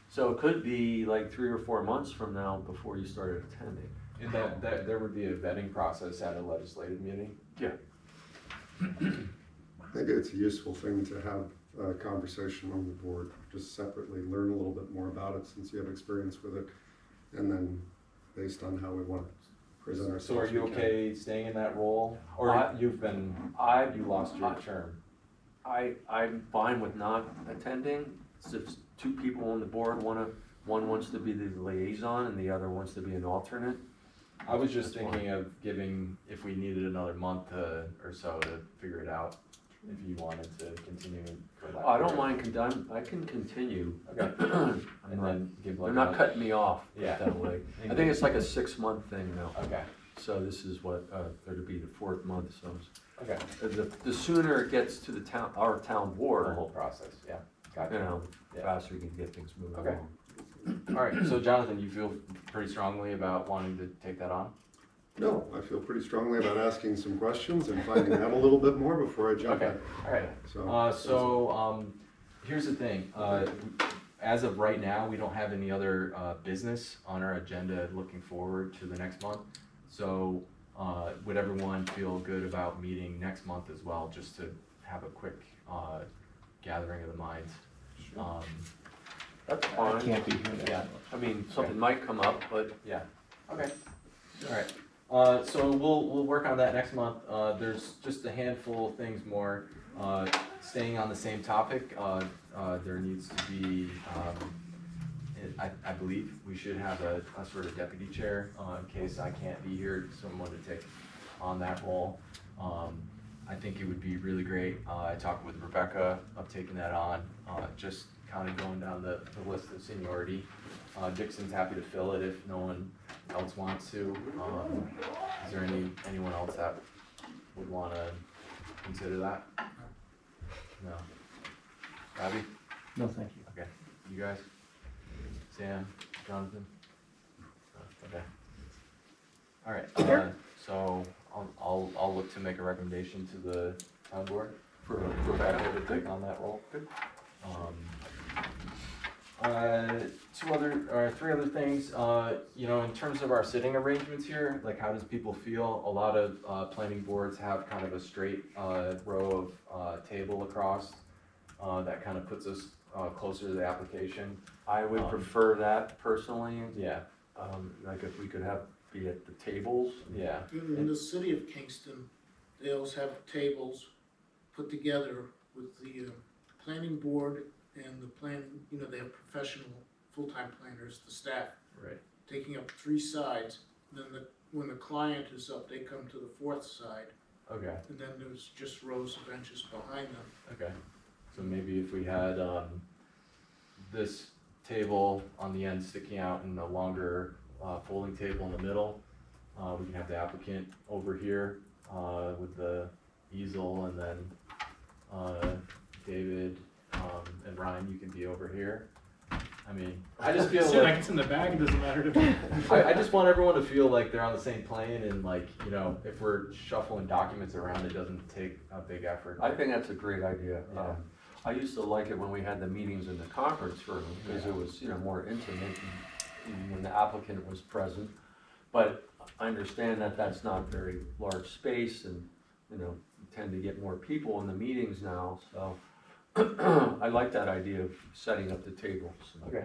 So it could be like 3 or 4 months from now before you started attending. and that there would be a vetting process at a legislative meeting? Yeah. I think it's a useful thing to have a conversation on the board, just separately, learn a little bit more about it since you have experience with it, and then based on how we want to present ourselves. So are you we can. okay staying in that role? Or you lost your term? I'm fine with not attending. If 2 people on the board one wants to be the liaison and the other wants to be an alternate. I was just That's thinking of giving, if we needed another month or so to figure it out, if you wanted to continue for that. I don't mind, I can continue. Okay. And then give like. They're not cutting me off Yeah. that way. I think it's like a 6-month thing now. Okay, So this is what, they're to be the 4th month, so. okay, The sooner it gets to our town the board, whole process, yeah, you gotcha. know, Yeah. faster we can get things moving Okay. along. All right, so Jonathan, you feel pretty strongly about wanting to take that on? No, I feel pretty strongly about asking some questions and finding out a little bit more before I jump Okay, in. all right. So here's the thing, as of right now, we don't have any other business on our agenda looking forward to the next month. So would everyone feel good about meeting next month as well, just to have a quick gathering of the minds. That's I fine. can't be here next Yeah. month. I mean, something might come up, but Yeah, okay, alright. So we'll work on that next month. There's just a handful of things more. Staying on the same topic, there needs to be, I believe we should have a sort of deputy chair, in case I can't be here, someone to take on that role. I think it would be really great. I talked with Rebecca of taking that on, just kind of going down the list of seniority. Dixon's happy to fill it if no one else wants to. Is there anyone else that would want to consider that? No. Abby? No, thank you. Okay. You guys? Sam? Jonathan? Okay. All right. So I'll look to make a recommendation to the town board for Rebecca to take on that role. Good. Three other things, in terms of our sitting arrangements here, like how does people feel? A lot of planning boards have kind of a straight row of table across that kind of puts us closer to the application. I would prefer that personally. Yeah, Like if we could be at the tables. yeah, In the city of Kingston, they always have tables put together with the planning board and the planning, they have professional, full-time planners, the staff, right. taking up 3 sides. Then when the client is up, they come to the 4th side, Okay, and then there's just rows of benches behind them. okay. So maybe if we had this table on the end sticking out and a longer folding table in the middle, we can have the applicant over here with the easel, and then David and Ryan, you can be over here. I mean, I just feel Shit, like it's in the bag, it doesn't matter to me. I just want everyone to feel like they're on the same plane, and like, if we're shuffling documents around, it doesn't take a big effort. I think that's a great idea. Yeah. I used to like it when we had the meetings in the conference room, because Yeah. it was, more intimate and when the applicant was present. But I understand that that's not a very large space, and, you tend to get more people in the meetings now, so I like that idea of setting up the tables. Okay.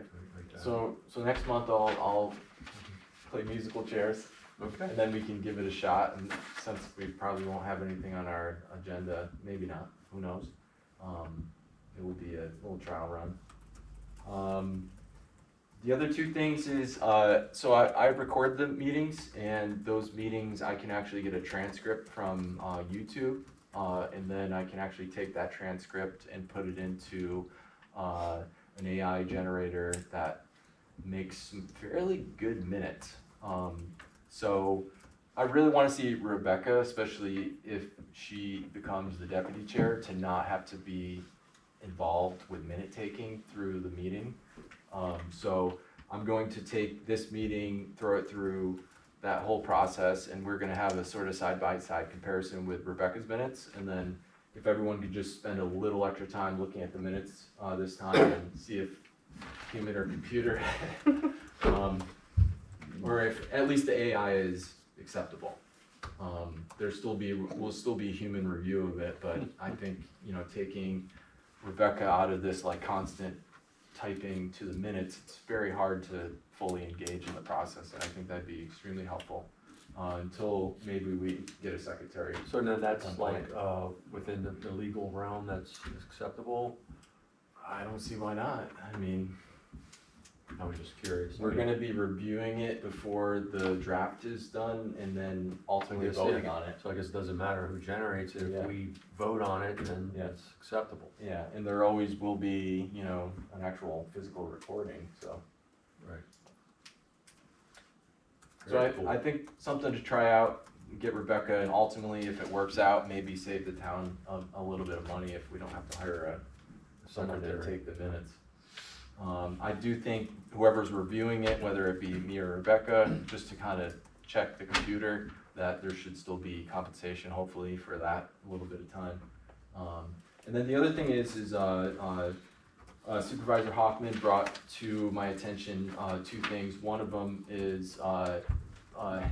So next month I'll play musical chairs, Okay. and then we can give it a shot, and since we probably won't have anything on our agenda, maybe not, who knows? It will be a little trial run. The other 2 things is, so I record the meetings, and those meetings I can actually get a transcript from YouTube, and then I can actually take that transcript and put it into an AI generator that makes some fairly good minutes. So I really want to see Rebecca, especially if she becomes the deputy chair, to not have to be involved with minute taking through the meeting. So I'm going to take this meeting, throw it through that whole process, and we're gonna have a sort of side-by-side comparison with Rebecca's minutes, and then if everyone could just spend a little extra time looking at the minutes this time and see if human or computer, or if at least the AI is acceptable. Will still be human review of it, but I think, taking Rebecca out of this like constant typing to the minutes, it's very hard to fully engage in the process, and I think that'd be extremely helpful until maybe we get a secretary. So then that's like, within the legal realm, that's acceptable? I don't see why not. I mean, I was just curious. we're gonna be reviewing it before the draft is done, and then ultimately guess, voting yeah. on it. So I guess it doesn't matter who generates it, Yeah. if we vote on it, then Yeah. it's acceptable. Yeah, and there always will be, an actual physical recording, so. Right. So Very cool. I think something to try out, get Rebecca, and ultimately, if it works out, maybe save the town a little bit of money if we don't have to hire someone to Secretary. take the minutes. I do think whoever's reviewing it, whether it be me or Rebecca, just to kind of check the computer, that there should still be compensation, hopefully, for that little bit of time. And then the other thing is Supervisor Hahne brought to my attention 2 things. One of them is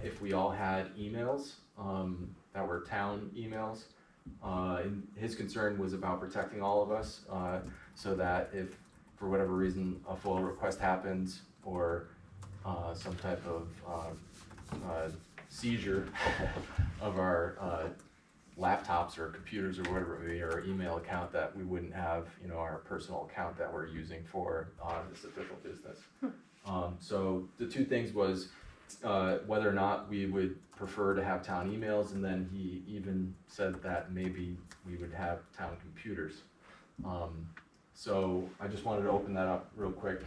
if we all had emails that were town emails, And his concern was about protecting all of us, so that if, for whatever reason, a FOIL request happens, or some type of seizure of our laptops or computers or whatever it may be, or email account, that we wouldn't have, our personal account that we're using for this official business. So the two things was whether or not we would prefer to have town emails, and then he even said that maybe we would have town computers. So I just wanted to open that up real quick,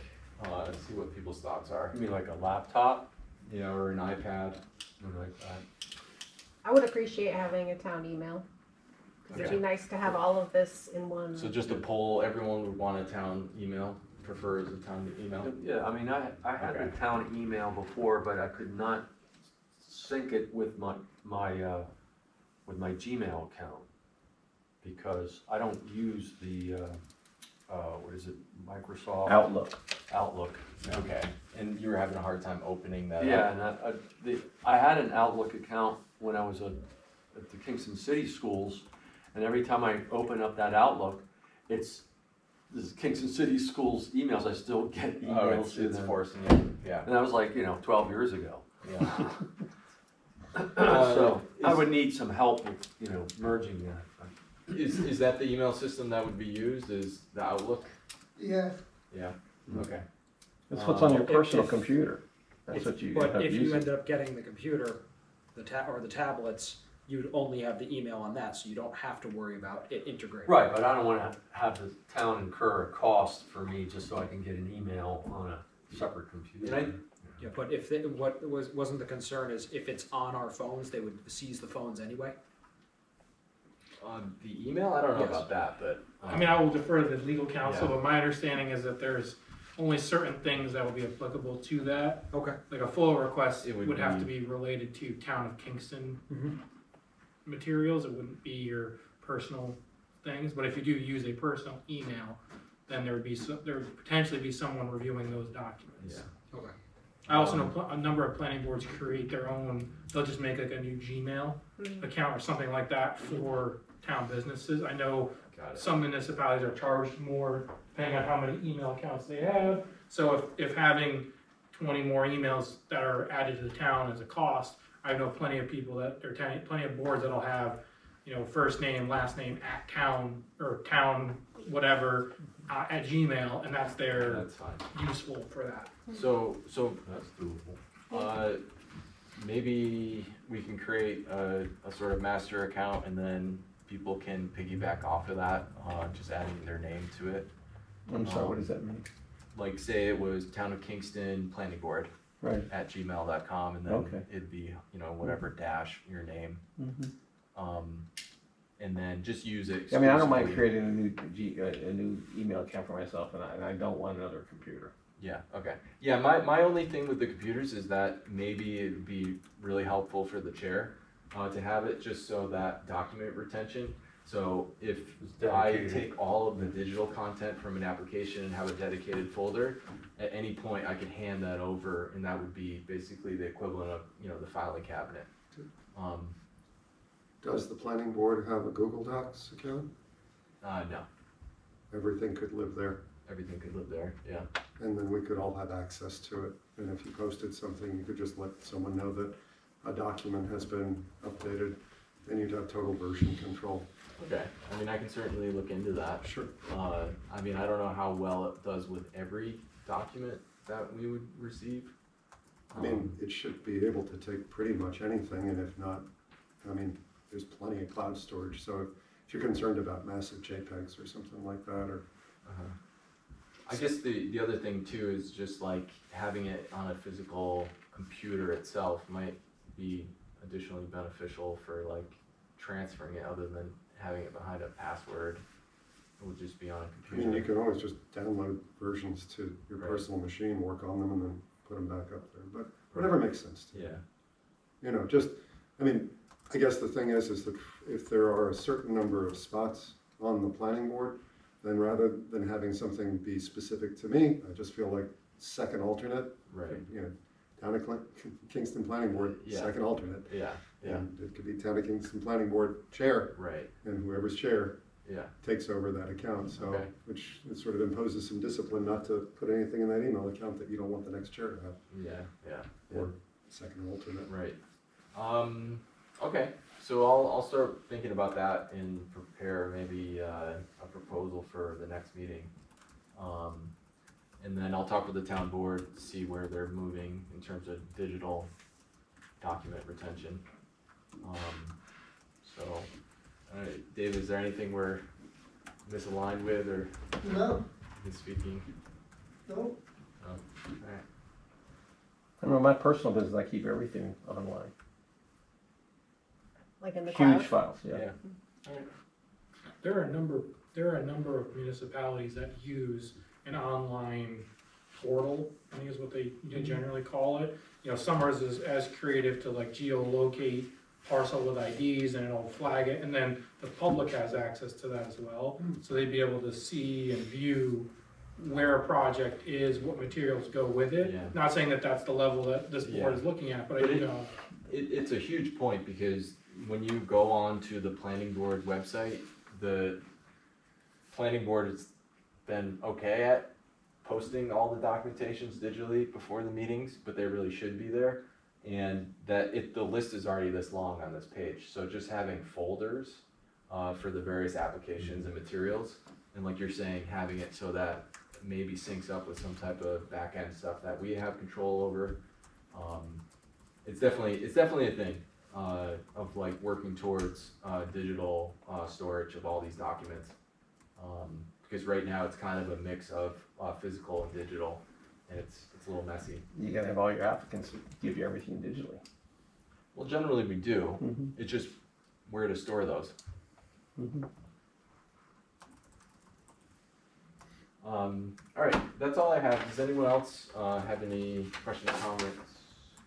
see what people's thoughts are. You mean like a laptop? Yeah, or an iPad. Or like that? I would appreciate having a town email, because it'd be nice to have all of this in one. So just a poll, everyone would want a town email, prefers a town email? Yeah, I mean, I had Okay. the town email before, but I could not sync it with my Gmail account, because I don't use the, what is it, Microsoft? Outlook. Okay, and you were having a hard time opening that Yeah, up? and I had an Outlook account when I was at the Kingston City Schools, and every time I open up that Outlook, this Kingston City Schools emails, I still get emails. It's forcing you, yeah. And that was like, 12 years ago. Yeah. So I would need some help with, merging that. Is that the email system that would be used, is the Outlook? Yeah, Yeah, okay. That's what's on your personal if- computer. That's what you But have if you using. ended up getting the computer, or the tablets, you'd only have the email on that, so you don't have to worry about it integrating. Right, but I don't want to have the town incur a cost for me just so I can get an email on a separate computer. And Yeah, but if wasn't the concern is if it's on our phones, they would seize the phones anyway? The email, I don't know Yes. about that, but. I mean, I will defer to the legal counsel, Yeah. but my understanding is that there's only certain things that will be applicable to that. Okay. Like a FOIL request It would would have be- to be related to Town of Kingston Mm-hmm. materials, it wouldn't be your personal things, but if you do use a personal email, then there would potentially be someone reviewing those documents. Yeah. Okay. I also know a number of planning boards create their own, they'll just make like a new Gmail account or something like that for town businesses. I know Got it. some municipalities are charged more depending on how many email accounts they have. So if having 20 more emails that are added to the town is a cost, I know plenty of people plenty of boards that'll have, first name, last name at town, or town, whatever, at Gmail, and that's their That's fine. useful for that. So, That's doable. maybe we can create a sort of master account, and then people can piggyback off of that, just adding their name to it. I'm sorry, what does that mean? Like, say it was Town of Kingston Planning Board Right. at gmail.com, and then Okay. it'd be, whatever dash your name. And then just use it. I mean, I don't mind exclusively. creating a new email account for myself, and I don't want another computer. Yeah, okay. Yeah, my only thing with the computers is that maybe it'd be really helpful for the chair to have it, just so that document retention. So if I dedicated. take all of the digital content from an application and have a dedicated folder, at any point I could hand that over, and that would be basically the equivalent of, the filing cabinet. Does the planning board have a Google Docs account? No, Everything could live there, everything could live there, yeah. and then we could all have access to it. And if you posted something, you could just let someone know that a document has been updated, and you'd have total version control. Okay, I mean, I can certainly look into that. Sure. I mean, I don't know how well it does with every document that we would receive. I mean, it should be able to take pretty much anything, and if not, I mean, there's plenty of cloud storage, so if you're concerned about massive JPEGs or something like that, or I guess the other thing too is just like having it on a physical computer itself might be additionally beneficial for like transferring it, other than having it behind a password. It would just be on a I computer. mean, you can always just download versions to your Right. personal machine, work on them, and then put them back up there, but whatever makes sense to you. Yeah, I mean, I guess the thing is that if there are a certain number of spots on the planning board, then rather than having something be specific to me, I just feel like second alternate, right. Town of Kingston Planning Board, Yeah. second alternate. Yeah, yeah, And it could be Town of Kingston Planning Board Chair, right, and whoever's chair yeah, takes over that account, so, Okay. which it sort of imposes some discipline not to put anything in that email account that you don't want the next chair to have, yeah, or second alternate. right. Okay, so I'll start thinking about that and prepare maybe a proposal for the next meeting. And then I'll talk with the town board, see where they're moving in terms of digital document retention. So, alright, Dave, is there anything we're misaligned with or No, misspeaking? no, Alright, I mean, my personal business, I keep everything online. Like in the Huge cloud? files, yeah. There are a number of municipalities that use an online portal, I think is what they generally call it. You know, some are as creative to like geolocate parcel with IDs and it'll flag it, and then the public has access to that as well. So they'd be able to see and view where a project is, what materials go with it. Yeah. Not saying that that's the level that this board is looking at, but I But do it- know. It's a huge point because when you go on to the planning board website, the planning board has been okay at posting all the documentations digitally before the meetings, but they really should be there. And the list is already this long on this page, so just having folders for the various applications and materials, and like you're saying, having it so that maybe syncs up with some type of back end stuff that we have control over. It's definitely a thing of like working towards digital storage of all these documents. Because right now it's kind of a mix of physical and digital, and it's a little messy. You gotta have all your applicants give you everything digitally. Well, generally we do. Mm-hmm. It's just where to store those. Mm-hmm. All right, that's all I have. Does anyone else have any questions, comments,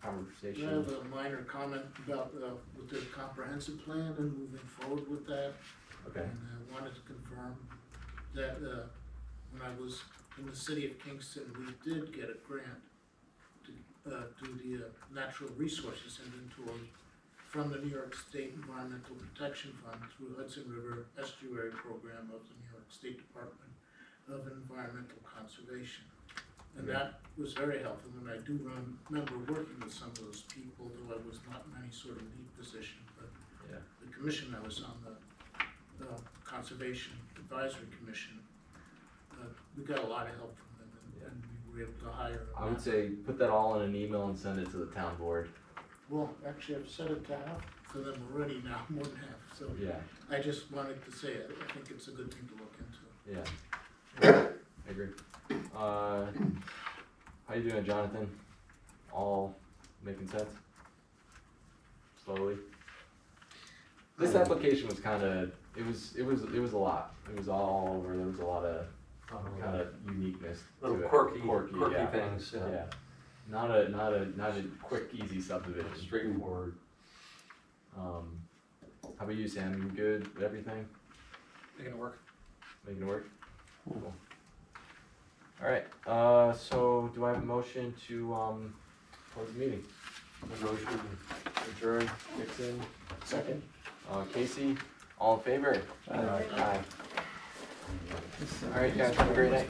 I conversation? have a minor comment about, with the comprehensive plan and moving forward with that. Okay. And I wanted to confirm that, when I was in the city of Kingston, we did get a grant to, do the natural resources inventory from the New York State Environmental Protection Fund through Hudson River Estuary Program of the New York State Department of Environmental Conservation. And that was very helpful, and I do remember working with some of those people, though I was not in any sort of lead position, but Yeah. the commission I was on, the Conservation Advisory Commission, we got a lot of help from them, and we were able to hire. I would say put that all in an email and send it to the town board. Well, actually, I've said it to half for them already now, more than half, so Yeah, I just wanted to say it, I think it's a good thing to look into. yeah. I agree. How you doing, Jonathan? All making sense? Slowly? This application was kinda, it was a lot. It was all over, there was a lot of kinda uniqueness to Little it. quirky yeah. things, Yeah. Not a quick, easy subdivision. straightforward. How about you, Sam? You good with everything? Making it work. Making it work? Cool. Alright, so do I have a motion to, close the meeting? Motion. Adjourn, Dixon, Second. Casey, all in favor? Aye. Aye. Alright, guys, have a great night.